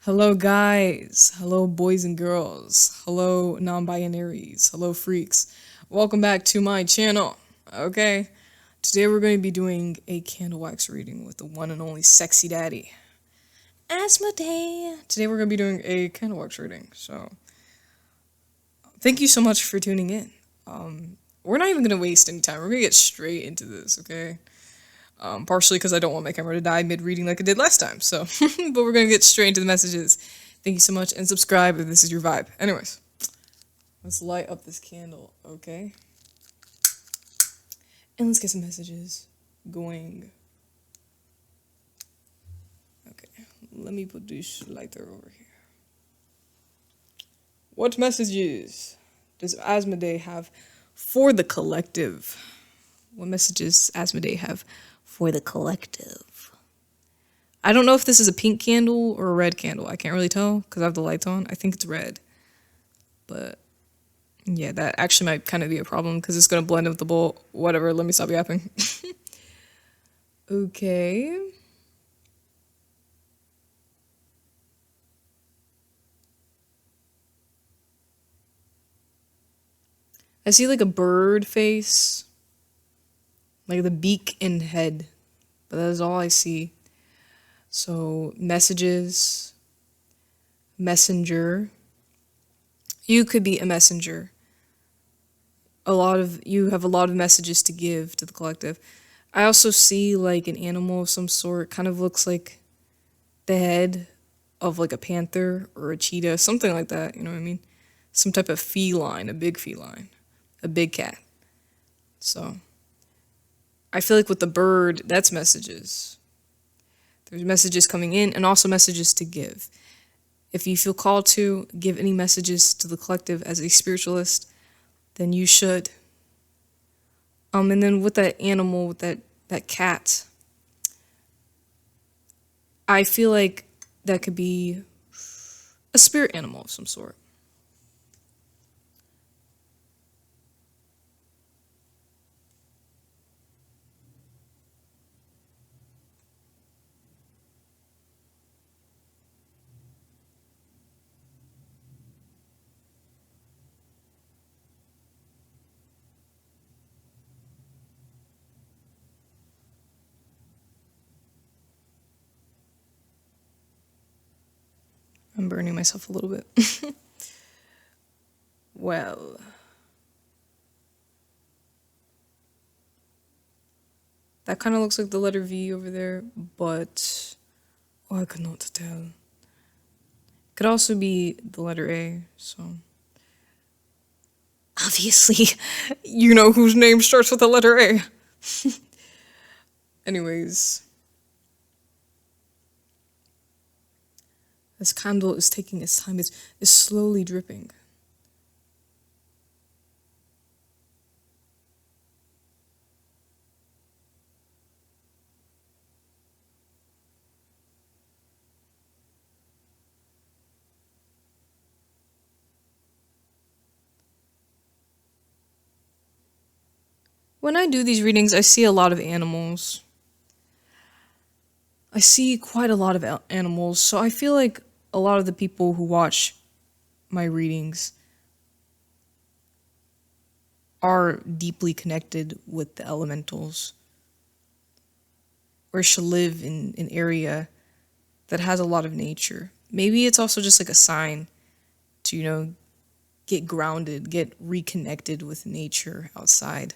Hello, guys. Hello, boys and girls. Hello, non binaries. Hello, freaks. Welcome back to my channel. Okay? Today we're going to be doing a candle wax reading with the one and only sexy daddy, Asmodee. Today we're going to be doing a candle wax reading. So, thank you so much for tuning in. We're not even going to waste any time. We're going to get straight into this, okay? Partially because I don't want my camera to die mid-reading like it did last time, so, but we're gonna get straight into the messages. Thank you so much, and subscribe if this is your vibe. Anyways, let's light up this candle, okay? And let's get some messages going. Okay, let me put this lighter over here. What messages does Asmodee have for the collective? What messages does Asmodee have for the collective? I don't know if this is a pink candle or a red candle. I can't really tell because I have the lights on. I think it's red. But yeah, that actually might kind of be a problem because it's going to blend with the bowl. Whatever, let me stop yapping. Okay. I see like a bird face. Like the beak and head. But that is all I see. So, messages. Messenger. You could be a messenger. You have a lot of messages to give to the collective. I also see like an animal of some sort. Kind of looks like the head of like a panther or a cheetah, something like that, you know what I mean? Some type of feline, a big feline, a big cat. So I feel like with the bird, that's messages. There's messages coming in and also messages to give. If you feel called to give any messages to the collective as a spiritualist, then you should. And then with that animal, with that cat, I feel like that could be a spirit animal of some sort. I'm burning myself a little bit. Well, that kind of looks like the letter V over there, but I could not tell. Could also be the letter A, so obviously, you know whose name starts with the letter A. Anyways, this candle is taking its time. It's slowly dripping. When I do these readings, I see a lot of animals. I see quite a lot of animals, so I feel like a lot of the people who watch my readings are deeply connected with the elementals, or should live in an area that has a lot of nature. Maybe it's also just like a sign to, get grounded, get reconnected with nature outside.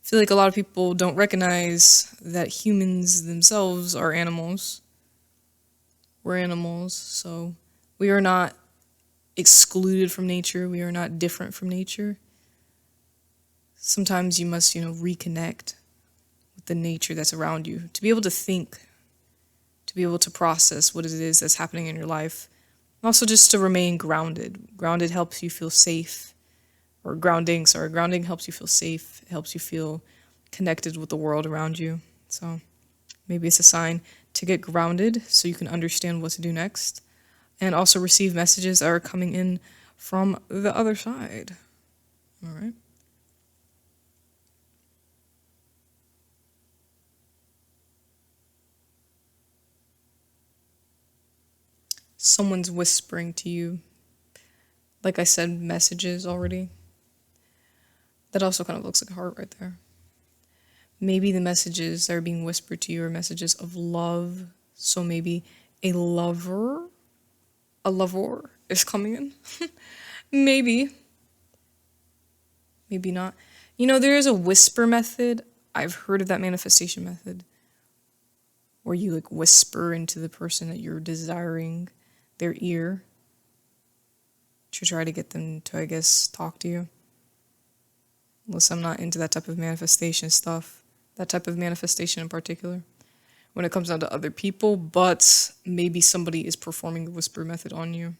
I feel like a lot of people don't recognize that humans themselves are animals. We're animals, so we are not excluded from nature. We are not different from nature. Sometimes you must, reconnect with the nature that's around you to be able to think, to be able to process what it is that's happening in your life. Also just to remain grounded. Grounded helps you feel safe. Grounding helps you feel safe. It helps you feel connected with the world around you. So maybe it's a sign to get grounded so you can understand what to do next. And also receive messages that are coming in from the other side. All right. someone's whispering to you. Like I said, messages already. That also kind of looks like a heart right there. Maybe the messages that are being whispered to you are messages of love. So maybe a lover is coming in. Maybe. Maybe not. You know, there is a whisper method. I've heard of that manifestation method where you like whisper into the person that you're desiring their ear to try to get them to, I guess, talk to you. Unless I'm not into that type of manifestation stuff, that type of manifestation in particular, when it comes down to other people, but maybe somebody is performing the whisper method on you.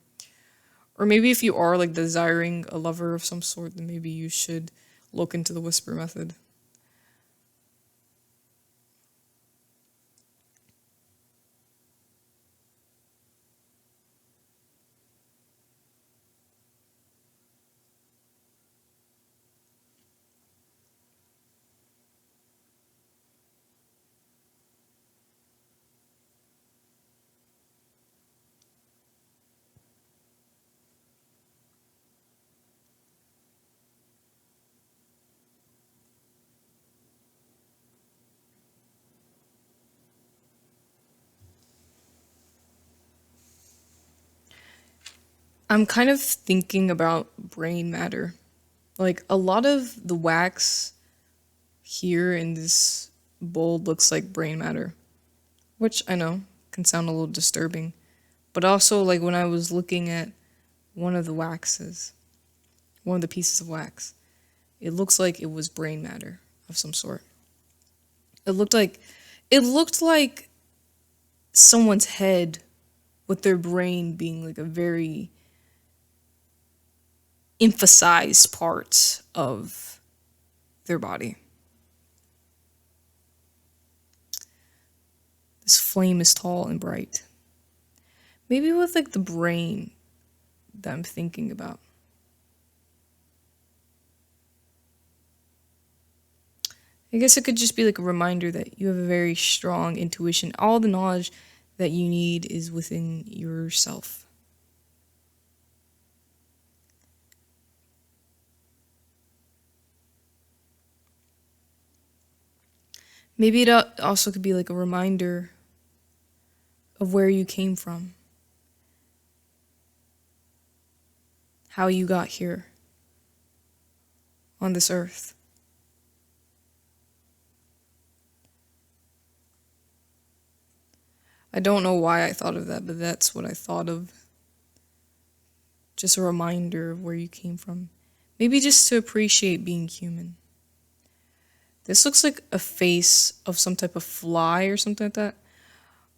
Or maybe if you are like desiring a lover of some sort, then maybe you should look into the whisper method. I'm kind of thinking about brain matter. Like a lot of the wax here in this bowl looks like brain matter, which I know can sound a little disturbing. But also, like when I was looking at one of the waxes, one of the pieces of wax, it looks like it was brain matter of some sort. It looked like someone's head with their brain being like a very emphasized part of their body. This flame is tall and bright. Maybe with like the brain that I'm thinking about. I guess it could just be like a reminder that you have a very strong intuition. All the knowledge that you need is within yourself. Maybe it also could be like a reminder of where you came from, how you got here on this earth. I don't know why I thought of that, but that's what I thought of. Just a reminder of where you came from. Maybe just to appreciate being human. This looks like a face of some type of fly or something like that.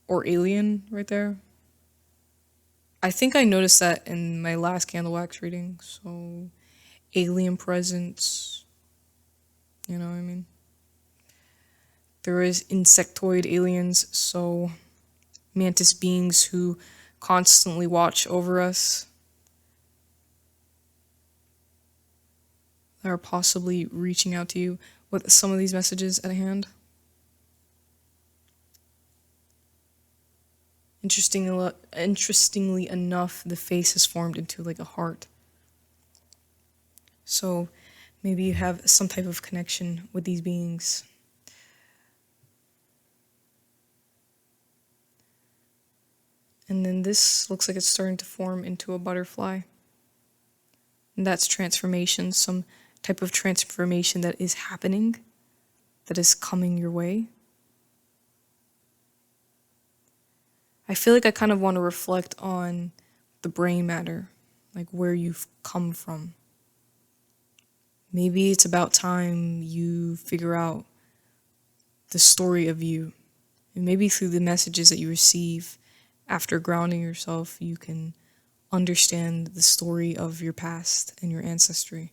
Or alien right there. I think I noticed that in my last candle wax reading. So, alien presence. You know what I mean? There is insectoid aliens, so mantis beings who constantly watch over us. That are possibly reaching out to you with some of these messages at hand. Interestingly enough, the face has formed into like a heart. So maybe you have some type of connection with these beings. And then this looks like it's starting to form into a butterfly. And that's transformation, some type of transformation that is happening, that is coming your way. I feel like I kind of want to reflect on the brain matter, like where you've come from. Maybe it's about time you figure out the story of you. And maybe through the messages that you receive after grounding yourself, you can understand the story of your past and your ancestry.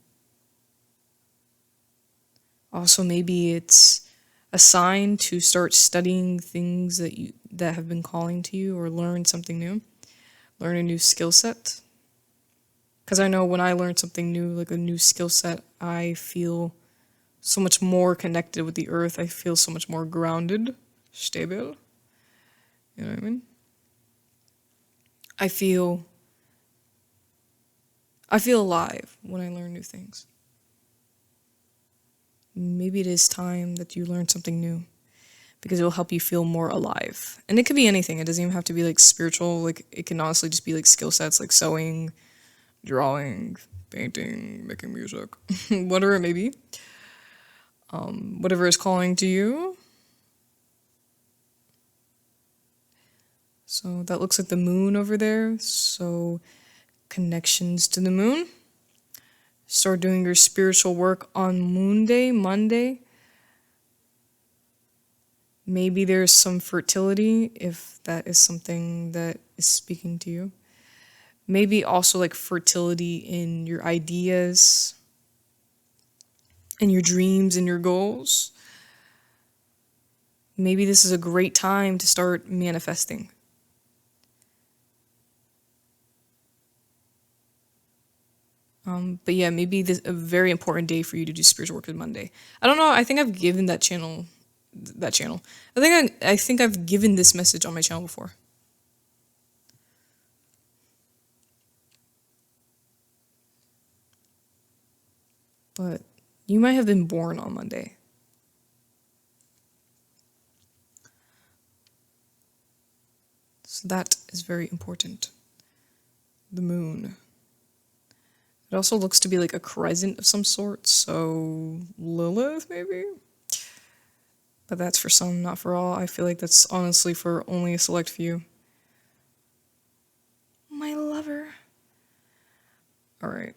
Also, maybe it's a sign to start studying things that have been calling to you, or learn something new, learn a new skill set. Because I know when I learn something new, like a new skill set, I feel so much more connected with the earth. I feel so much more grounded, stable. You know what I mean? I feel alive when I learn new things. Maybe it is time that you learn something new because it will help you feel more alive. And it could be anything. It doesn't even have to be like spiritual. Like it can honestly just be like skill sets like sewing, drawing, painting, making music, whatever it may be. Whatever is calling to you. So that looks like the moon over there. So connections to the moon. Start doing your spiritual work on Moon Day, Monday. Maybe there's some fertility if that is something that is speaking to you. Maybe also like fertility in your ideas and your dreams and your goals. Maybe this is a great time to start manifesting. But yeah, maybe this a very important day for you to do spiritual work on Monday. I don't know. I think I've given that channel. I think I've given this message on my channel before. But you might have been born on Monday. So that is very important. The moon. It also looks to be like a crescent of some sort, so Lilith maybe? But that's for some, not for all. I feel like that's honestly for only a select few. My lover. Alright.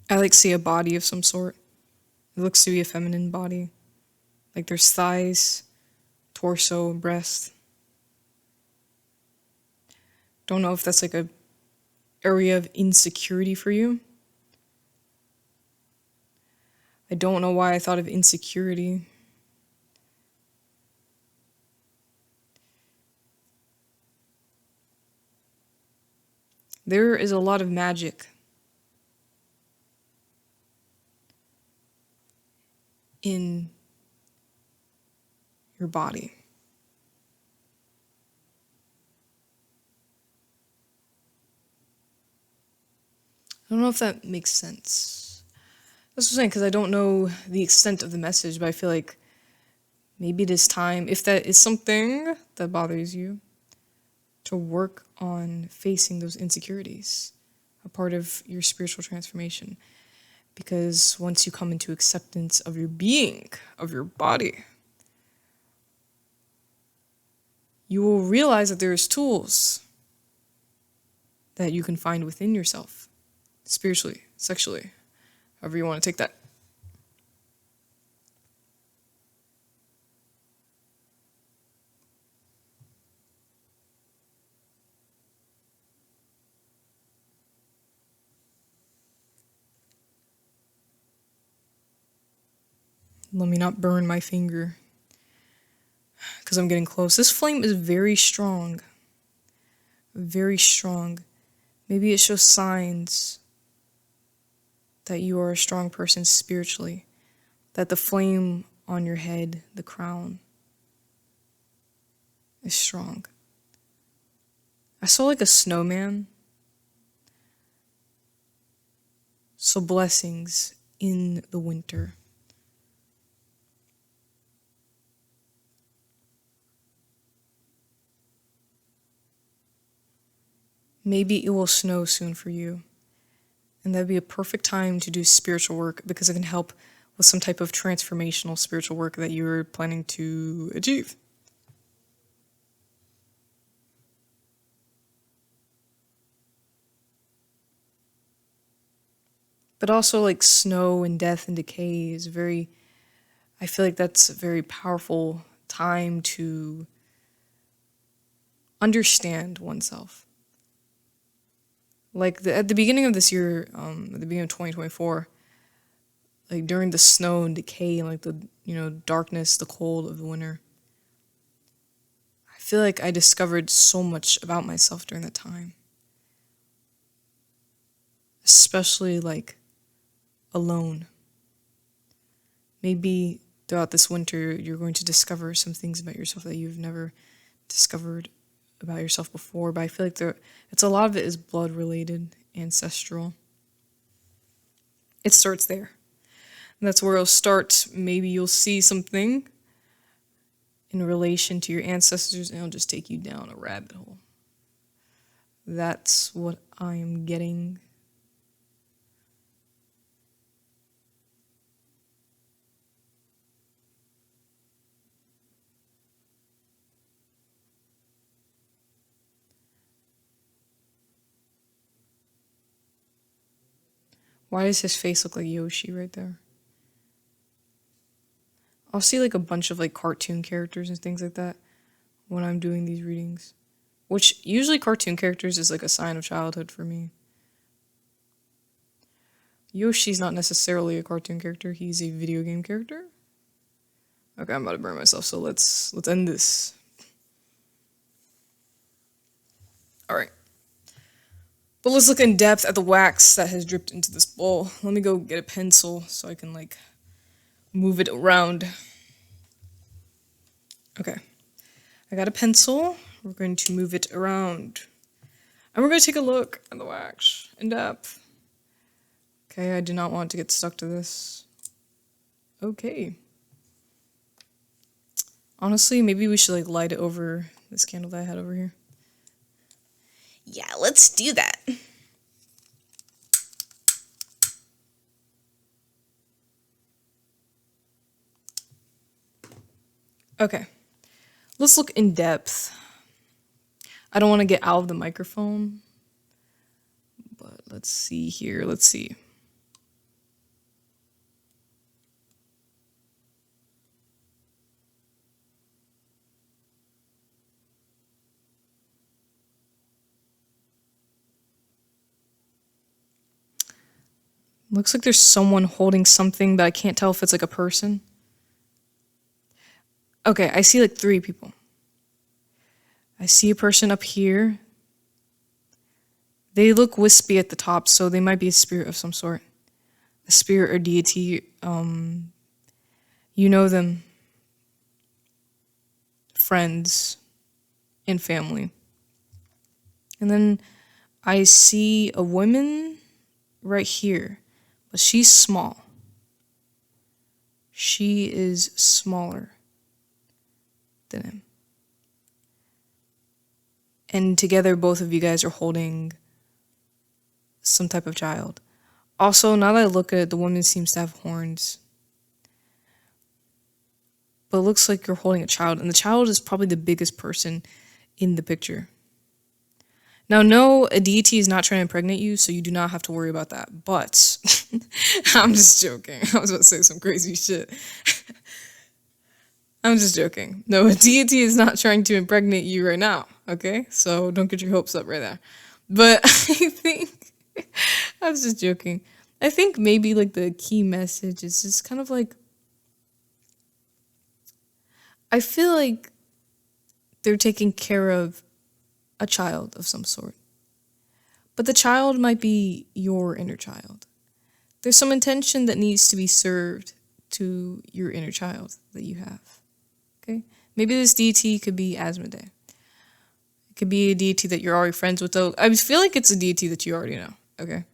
I like see a body of some sort. It looks to be a feminine body. Like there's thighs, torso, breast. Don't know if that's like a area of insecurity for you. I don't know why I thought of insecurity. There is a lot of magic in your body. I don't know if that makes sense. That's what I'm saying, because I don't know the extent of the message, but I feel like maybe it is time, if that is something that bothers you, to work on facing those insecurities, a part of your spiritual transformation. Because once you come into acceptance of your being, of your body, you will realize that there's tools that you can find within yourself, spiritually, sexually, however you want to take that. Let me not burn my finger, because I'm getting close. This flame is very strong. Very strong. Maybe it shows signs that you are a strong person spiritually. That the flame on your head, the crown, is strong. I saw like a snowman. So blessings in the winter. Maybe it will snow soon for you. And that'd be a perfect time to do spiritual work because it can help with some type of transformational spiritual work that you're planning to achieve. But also like snow and death and decay is I feel like that's a very powerful time to understand oneself. Like at the beginning of this year, at the beginning of 2024, like during the snow and decay and like the, darkness, the cold of the winter, I feel like I discovered so much about myself during that time. especially like alone. Maybe throughout this winter, you're going to discover some things about yourself that you've never discovered about yourself before. But I feel like it's a lot of it is blood related, ancestral. It starts there. And that's where it'll start. Maybe you'll see something in relation to your ancestors, and it'll just take you down a rabbit hole. That's what I am getting. Why does his face look like Yoshi right there? I'll see like a bunch of like cartoon characters and things like that when I'm doing these readings. Which usually cartoon characters is like a sign of childhood for me. Yoshi's not necessarily a cartoon character, he's a video game character. Okay, I'm about to burn myself, so let's end this. Alright. But let's look in depth at the wax that has dripped into this bowl. Let me go get a pencil so I can like move it around. Okay. I got a pencil. We're going to move it around. And we're going to take a look at the wax in depth. Okay, I do not want to get stuck to this. Okay. Honestly, maybe we should like light it over this candle that I had over here. Yeah, let's do that. Okay. Let's look in depth. I don't want to get out of the microphone. But let's see here. Let's see. Looks like there's someone holding something, but I can't tell if it's like a person. Okay, I see like 3 people. I see a person up here. They look wispy at the top, so they might be a spirit of some sort. A spirit or deity. You know them. Friends and family. And then I see a woman right here. But she's small. She is smaller than him. And together, both of you guys are holding some type of child. Also, now that I look at it, the woman seems to have horns. But it looks like you're holding a child, and the child is probably the biggest person in the picture. Now, no, a deity is not trying to impregnate you, so you do not have to worry about that. But, I'm just joking. I was about to say some crazy shit. I'm just joking. No, a deity is not trying to impregnate you right now, okay? So don't get your hopes up right there. But I think, I was just joking. I think maybe like the key message is just kind of like, I feel like they're taking care of a child of some sort. But the child might be your inner child. There's some intention that needs to be served to your inner child that you have. Okay? Maybe this deity could be Asmodee. It could be a deity that you're already friends with, though. I feel like it's a deity that you already know. Okay?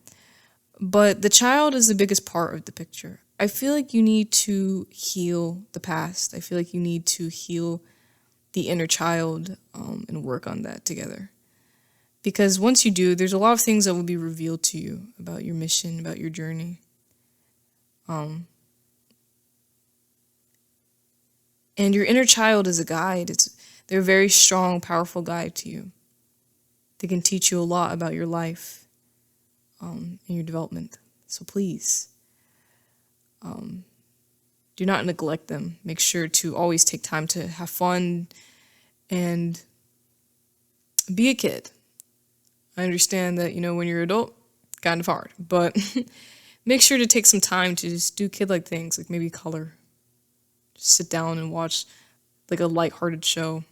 But the child is the biggest part of the picture. I feel like you need to heal the past. I feel like you need to heal the inner child and work on that together. Because once you do, there's a lot of things that will be revealed to you about your mission, about your journey. And your inner child is a guide. They're a very strong, powerful guide to you. They can teach you a lot about your life and your development. So please, do not neglect them. Make sure to always take time to have fun and be a kid. I understand that, when you're an adult, kind of hard, but make sure to take some time to just do kid-like things, like maybe color. Just sit down and watch like a lighthearted show.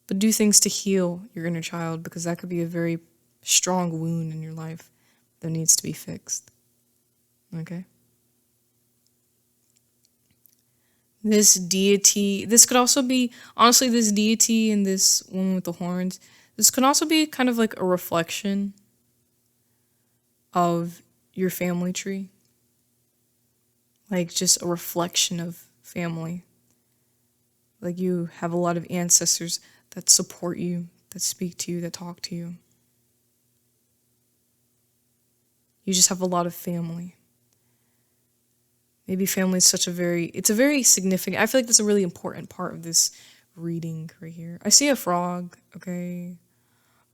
But do things to heal your inner child, because that could be a very strong wound in your life that needs to be fixed. Okay? This deity, this could also be, honestly, this deity and this woman with the horns, this could also be kind of like a reflection of your family tree. Like just a reflection of family. Like you have a lot of ancestors that support you, that speak to you, that talk to you. You just have a lot of family. Maybe family is it's a very significant, I feel like that's a really important part of this reading right here. I see a frog, okay?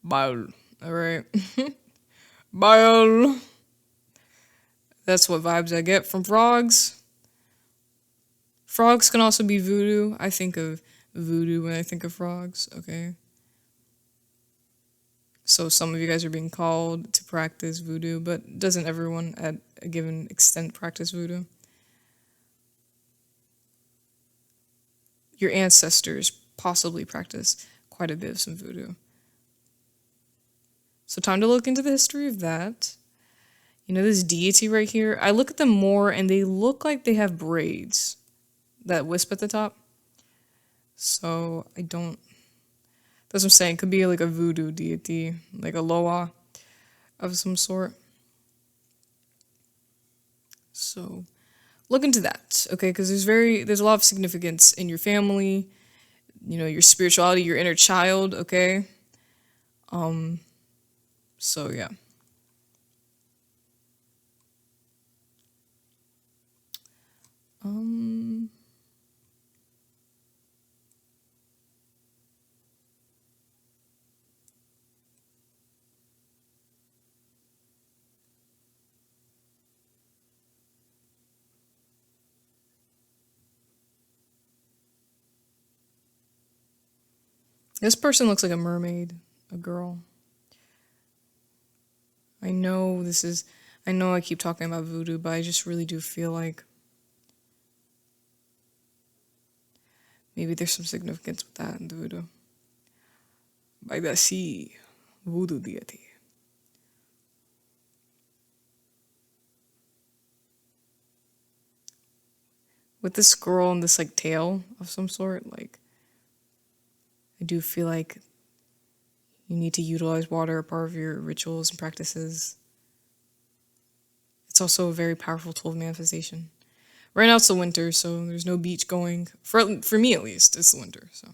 Bile, alright. Bile. That's what vibes I get from frogs. Frogs can also be voodoo. I think of voodoo when I think of frogs, okay? So some of you guys are being called to practice voodoo, but doesn't everyone at a given extent practice voodoo? Your ancestors possibly practice quite a bit of some voodoo. So time to look into the history of that. You know, this deity right here, I look at them more and they look like they have braids that wisp at the top. So I don't, that's what I'm saying. It could be like a voodoo deity, like a loa of some sort. So look into that, okay? Because there's a lot of significance in your family, you know, your spirituality, your inner child, okay? So yeah. This person looks like a mermaid, a girl. I know I keep talking about voodoo, but I just really do feel like maybe there's some significance with that in the voodoo. By the sea, voodoo deity. With this girl and this like tail of some sort, like I do feel like you need to utilize water as part of your rituals and practices. It's also a very powerful tool of manifestation. Right now it's the winter, so there's no beach going. For me at least, it's the winter. So,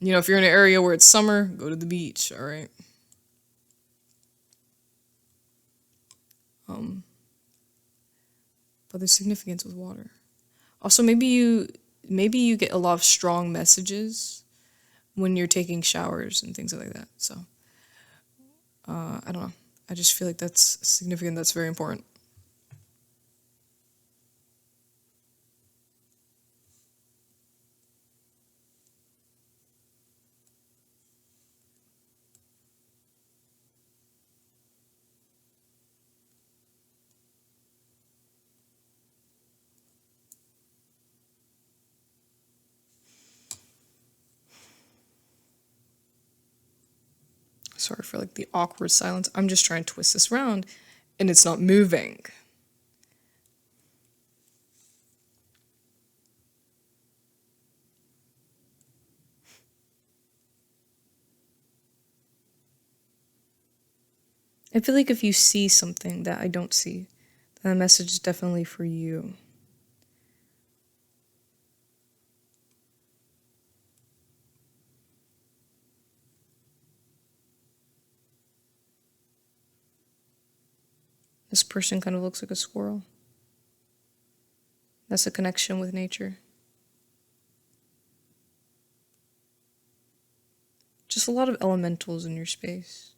you know, if you're in an area where it's summer, go to the beach, all right? But there's significance with water. Also, maybe you get a lot of strong messages when you're taking showers and things like that. So, I don't know. I just feel like that's significant. That's very important. Sorry for like the awkward silence. I'm just trying to twist this around and it's not moving. I feel like if you see something that I don't see, then the message is definitely for you. This person kind of looks like a squirrel. That's a connection with nature. Just a lot of elementals in your space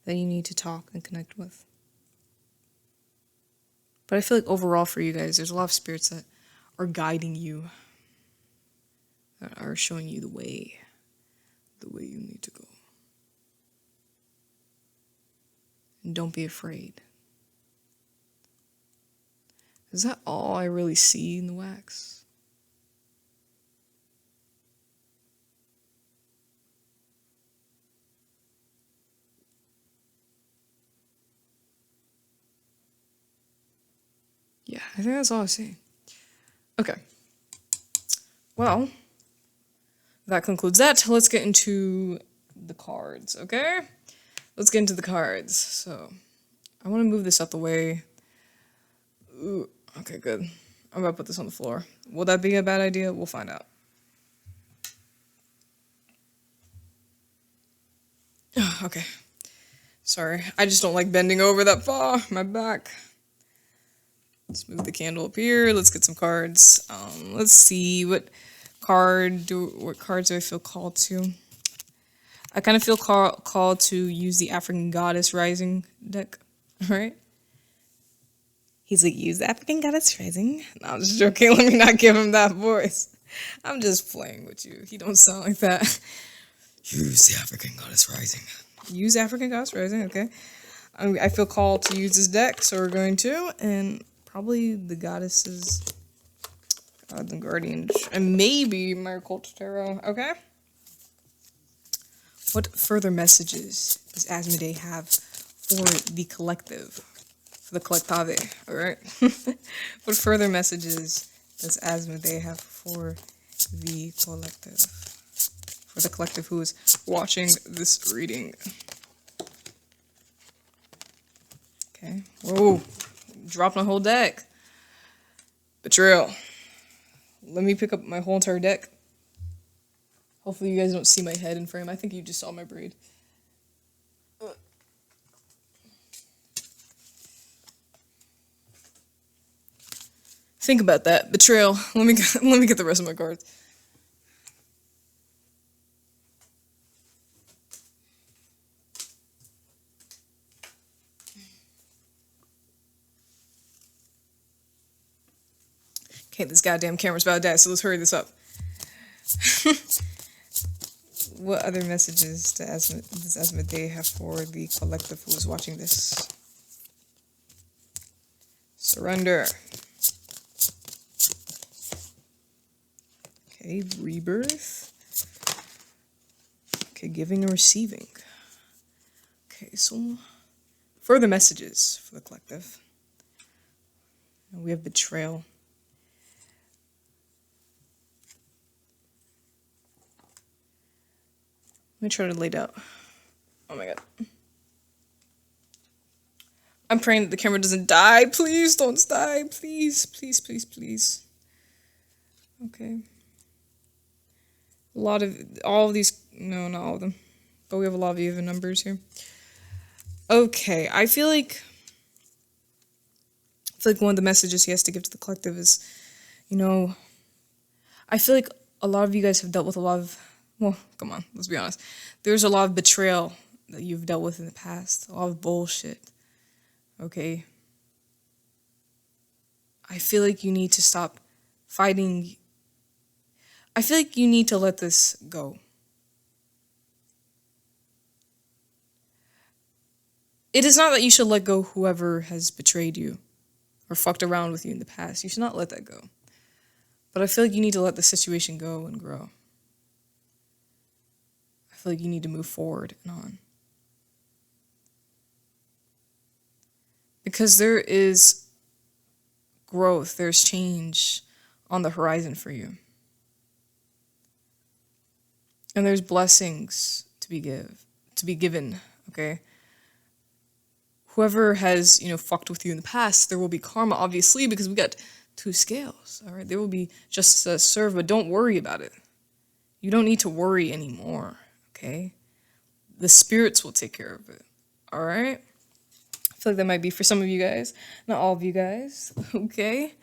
that you need to talk and connect with. But I feel like overall for you guys, there's a lot of spirits that are guiding you, that are showing you the way you need to go. And don't be afraid. Is that all I really see in the wax? Yeah, I think that's all I see. Okay. Well, that concludes that. Let's get into the cards, okay? Let's get into the cards. So, I want to move this out the way. Ooh, okay, good. I'm about to put this on the floor. Will that be a bad idea? We'll find out. Okay. Sorry, I just don't like bending over that far. My back. Let's move the candle up here. Let's get some cards. Let's see what cards do I feel called to? I kind of feel called to use the African Goddess Rising deck. Right? He's like, use the African Goddess Rising. No, I'm just joking. Let me not give him that voice. I'm just playing with you. He don't sound like that. Use the African Goddess Rising. Use African Goddess Rising, okay. I feel called to use this deck, so we're going to. And probably the goddesses, gods and guardians, and maybe my occult tarot, okay? What further messages does Asmodee have for the collective? For the collectave, alright? What further messages does Asmodee have for the collective? For the collective who is watching this reading. Okay. Whoa. Dropped my whole deck. Betrayal. Let me pick up my whole entire deck. Hopefully you guys don't see my head in frame. I think you just saw my braid. Think about that. Betrayal. Let me get the rest of my cards. Okay, this goddamn camera's about to die, so let's hurry this up. What other messages does Asmodee have for the collective who is watching this? Surrender. Okay, rebirth. Okay, giving and receiving. Okay, so further messages for the collective. We have betrayal. Let me try to lay it out. Oh my god. I'm praying that the camera doesn't die. Please don't die. Please, please, please, please. Okay. All of these, no, not all of them. But we have a lot of even numbers here. Okay, I feel like one of the messages he has to give to the collective is, you know, I feel like a lot of you guys have dealt with a lot of, well, come on, let's be honest. There's a lot of betrayal that you've dealt with in the past. A lot of bullshit. Okay? I feel like you need to stop fighting. I feel like you need to let this go. It is not that you should let go whoever has betrayed you or fucked around with you in the past. You should not let that go. But I feel like you need to let the situation go and grow. I feel like you need to move forward and on. Because there is growth, there's change on the horizon for you. And there's blessings to be given, okay? Whoever has, fucked with you in the past, there will be karma, obviously, because we got 2 scales, all right? There will be justice served, but don't worry about it. You don't need to worry anymore, okay? The spirits will take care of it, all right? I feel like that might be for some of you guys, not all of you guys, okay?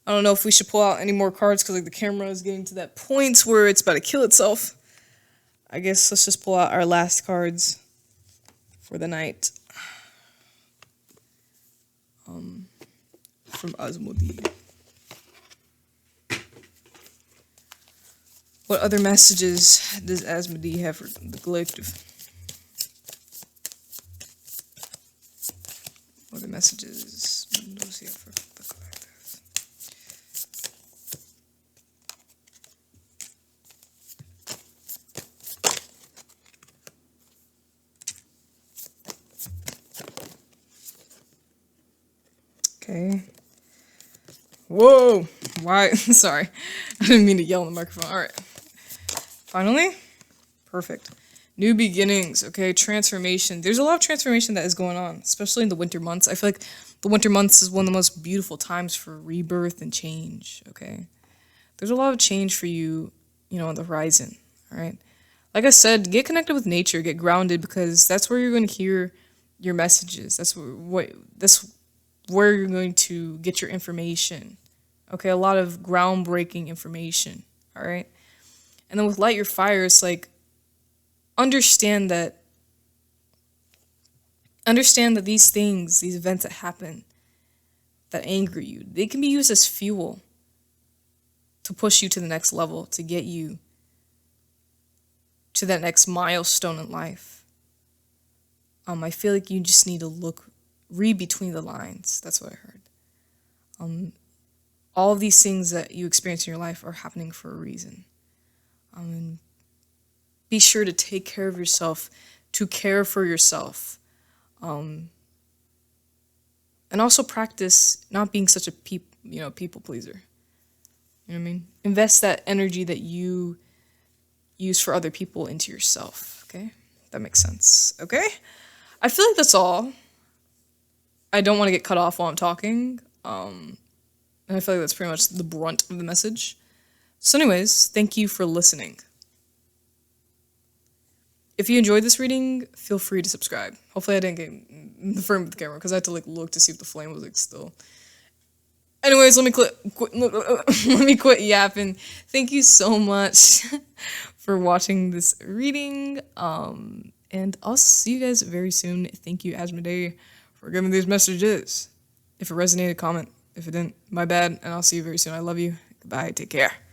I don't know if we should pull out any more cards because the camera is getting to that point where it's about to kill itself. I guess let's just pull out our last cards for the night. From Asmodee. What other messages does Asmodee have for the collective? What other messages does he have for the collective? Okay. Whoa! Why? Sorry. I didn't mean to yell in the microphone. Alright. Finally? Perfect. New beginnings, okay? Transformation. There's a lot of transformation that is going on, especially in the winter months. I feel like the winter months is one of the most beautiful times for rebirth and change, okay? There's a lot of change for you, on the horizon, alright? Like I said, get connected with nature, get grounded, because that's where you're going to hear your messages. That's where you're going to get your information. Okay, a lot of groundbreaking information. All right, and then with Light Your Fire, it's like understand that these things, these events that happen, that anger you, they can be used as fuel to push you to the next level, to get you to that next milestone in life. I feel like you just need to read between the lines. That's what I heard. All of these things that you experience in your life are happening for a reason. And be sure to take care of yourself, to care for yourself. And also practice not being such a people pleaser. You know what I mean? Invest that energy that you use for other people into yourself, okay? That makes sense, okay? I feel like that's all. I don't want to get cut off while I'm talking, and I feel like that's pretty much the brunt of the message. So anyways, thank you for listening. If you enjoyed this reading, feel free to subscribe. Hopefully I didn't get in the frame of the camera, because I had to look to see if the flame was still. Anyways, let me quit yapping. Thank you so much for watching this reading. And I'll see you guys very soon. Thank you, Asmodee, for giving these messages. If it resonated, comment. If it didn't, my bad. And I'll see you very soon. I love you. Goodbye. Take care.